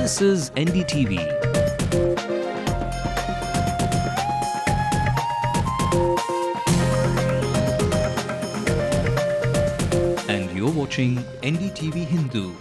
This is Ndtv. And you're watching Ndtv Hindu.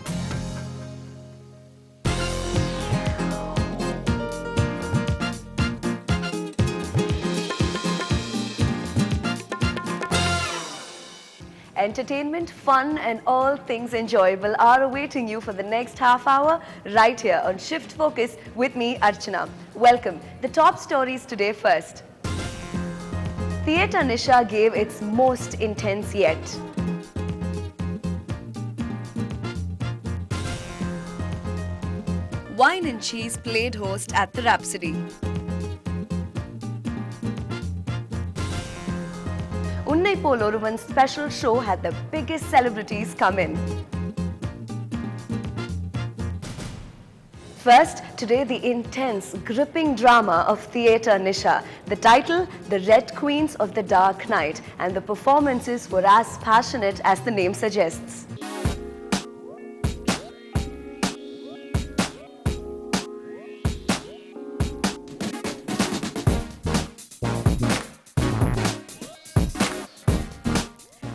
Entertainment, fun and all things enjoyable are awaiting you for the next half hour right here on Shift Focus with me, Archana. Welcome. The top stories today first. Theatre Nisha gave its most intense yet. Wine and Cheese played host at the Rhapsody. Unnai Pol Oruvan's special show had the biggest celebrities come in. First, today the intense, gripping drama of Theatre Nisha. The title, The Red Queens of the Dark Night, and the performances were as passionate as the name suggests.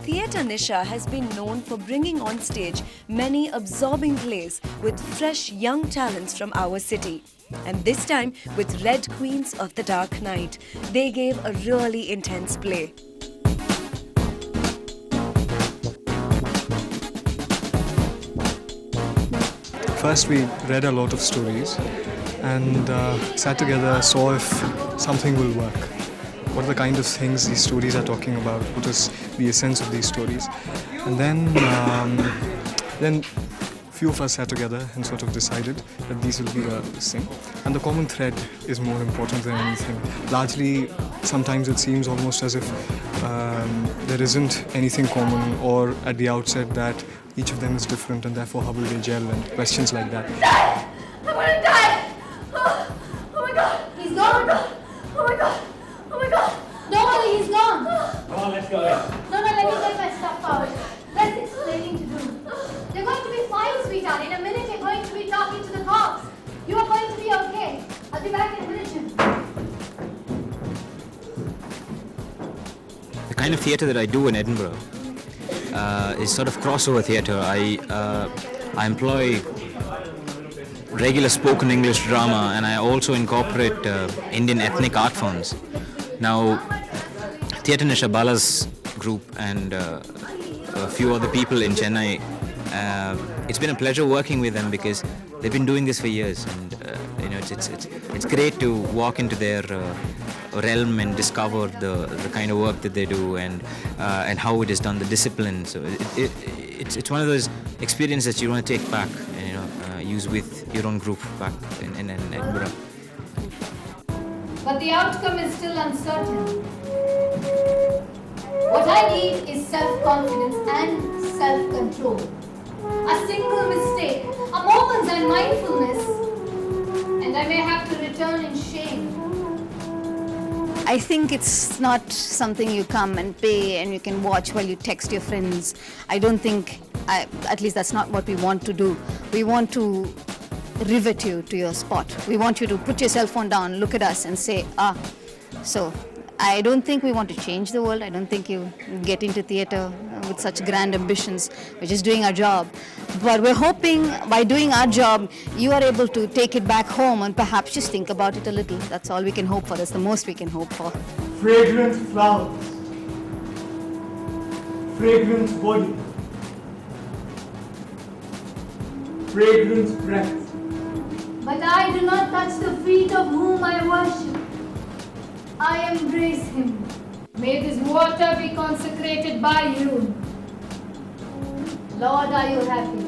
Theatre Nisha has been known for bringing on stage many absorbing plays with fresh young talents from our city. And this time with Red Queens of the Dark Night, they gave a really intense play. First we read a lot of stories and sat together, saw if something will work. What are the kind of things these stories are talking about? What is the essence of these stories? And then few of us sat together and sort of decided that these will be this thing. And the common thread is more important than anything. Largely, sometimes it seems almost as if there isn't anything common, or at the outset that each of them is different and therefore how will they gel, and questions like that. I'm gonna die! Oh my god! He's gone! Oh my god! Oh my god! Don't worry, he's gone! Come on, let's go. No, let me get my stuff out. There's explaining to do. They're going to be fine, sweetheart. In a minute, you're going to be talking to the cops. You are going to be okay. I'll be back in a minute, Jim. The kind of theatre that I do in Edinburgh is sort of crossover theatre. I employ regular spoken English drama, and I also incorporate Indian ethnic art forms. Now, Theatre Nisha Bala's group and a few other people in Chennai, it's been a pleasure working with them because they've been doing this for years, and it's great to walk into their realm and discover the kind of work that they do and how it is done, the discipline. So it's one of those experiences that you want to take back and use with your own group back in Edinburgh. But the outcome is still uncertain. What I need is self-confidence and self-control. A single mistake, a moment's unmindfulness, and I may have to return in shame. I think it's not something you come and pay and you can watch while you text your friends. I don't think, at least that's not what we want to do. We want to rivet you to your spot. We want you to put your cell phone down, look at us and say, So I don't think we want to change the world. I don't think you get into theatre with such grand ambitions. We're just doing our job. But we're hoping by doing our job, you are able to take it back home and perhaps just think about it a little. That's all we can hope for. That's the most we can hope for. Fragrant flowers, fragrant body, fragrant breath. But I do not touch the feet of whom I worship. I embrace him. May this water be consecrated by you. Lord, are you happy?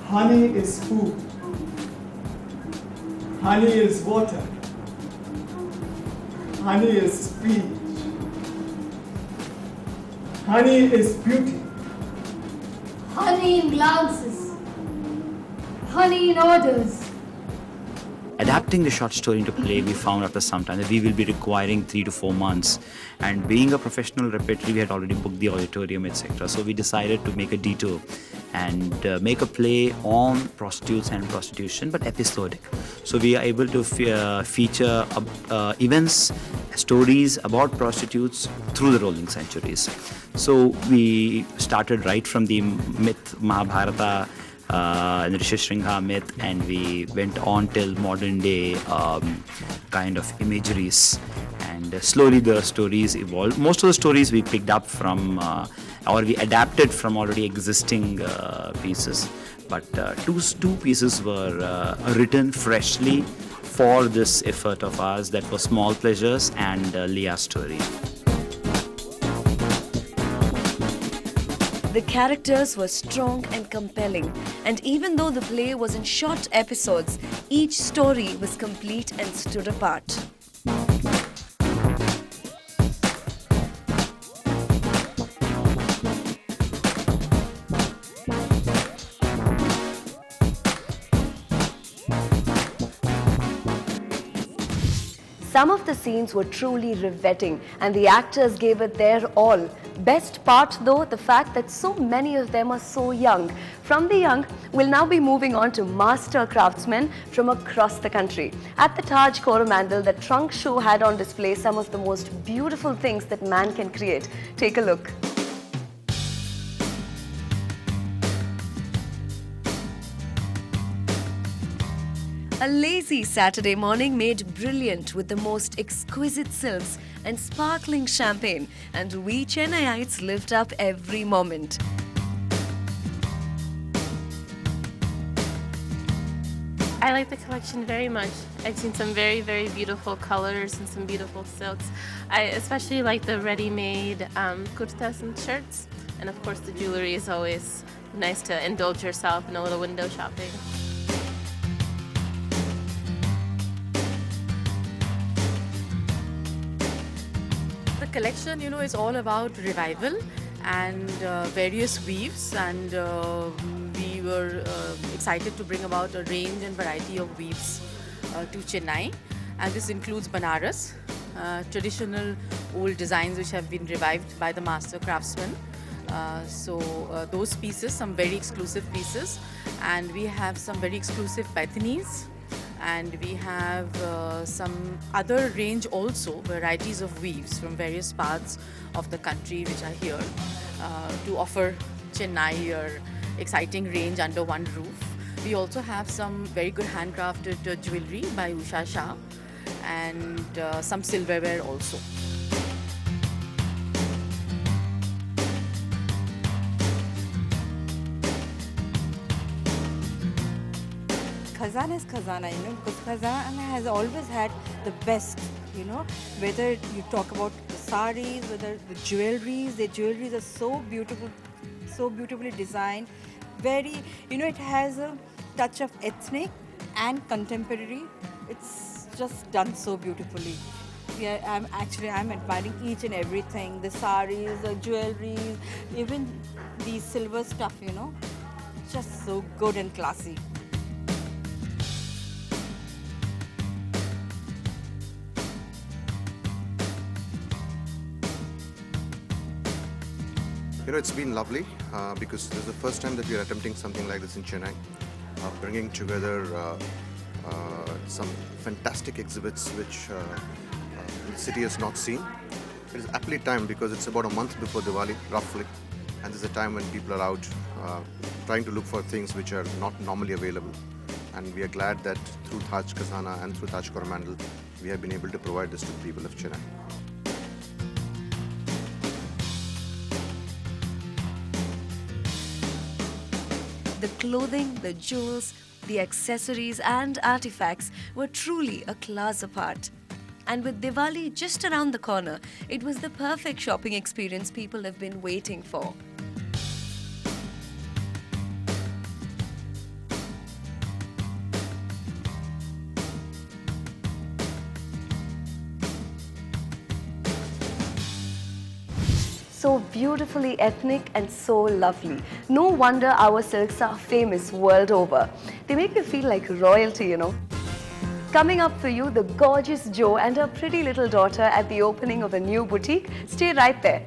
Honey is food. Honey is water. Honey is speech. Honey is beauty. Honey in glances. Honey in orders. Adapting the short story into play, we found after some time that we will be requiring 3 to 4 months. And being a professional repertory, we had already booked the auditorium, etc. So we decided to make a detour and make a play on prostitutes and prostitution, but episodic. So we are able to feature events, stories about prostitutes through the rolling centuries. So we started right from the myth Mahabharata and the Rishishringa myth, and we went on till modern day kind of imageries, and slowly the stories evolved. Most of the stories we picked up from or we adapted from already existing pieces, but two pieces were written freshly for this effort of ours, that was Small Pleasures and Leah's Story. The characters were strong and compelling, and even though the play was in short episodes, each story was complete and stood apart. Some of the scenes were truly riveting and the actors gave it their all. Best part though, the fact that so many of them are so young. From the young, we'll now be moving on to master craftsmen from across the country. At the Taj Coromandel, the trunk show had on display some of the most beautiful things that man can create. Take a look. A lazy Saturday morning made brilliant with the most exquisite silks and sparkling champagne, and we Chennaiites lived up every moment. I like the collection very much. I've seen some very, very beautiful colors and some beautiful silks. I especially like the ready-made kurtas and shirts, and of course the jewelry is always nice to indulge yourself in a little window shopping. Collection, is all about revival and various weaves, and we were excited to bring about a range and variety of weaves to Chennai, and this includes Banaras, traditional old designs which have been revived by the master craftsmen. So those pieces, some very exclusive pieces, and we have some very exclusive Paithanis. And we have some other range also, varieties of weaves from various parts of the country which are here to offer Chennai or exciting range under one roof. We also have some very good handcrafted jewelry by Usha Shah and some silverware also. Khazana is Khazana, because Khazana has always had the best, whether you talk about the saris, whether the jewelries, their jewelries are so beautiful, so beautifully designed. Very, it has a touch of ethnic and contemporary. It's just done so beautifully. Yeah, I'm admiring each and everything, the saris, the jewelries, even the silver stuff, just so good and classy. It's been lovely because this is the first time that we are attempting something like this in Chennai, bringing together some fantastic exhibits which the city has not seen. It is aptly timed because it's about a month before Diwali, roughly, and this is a time when people are out trying to look for things which are not normally available. And we are glad that through Taj Khazana and through Taj Coromandel, we have been able to provide this to the people of Chennai. The clothing, the jewels, the accessories and artifacts were truly a class apart. And with Diwali just around the corner, it was the perfect shopping experience people have been waiting for. So beautifully ethnic and so lovely. No wonder our silks are famous world over. They make you feel like royalty, Coming up for you, the gorgeous Jo and her pretty little daughter at the opening of a new boutique. Stay right there.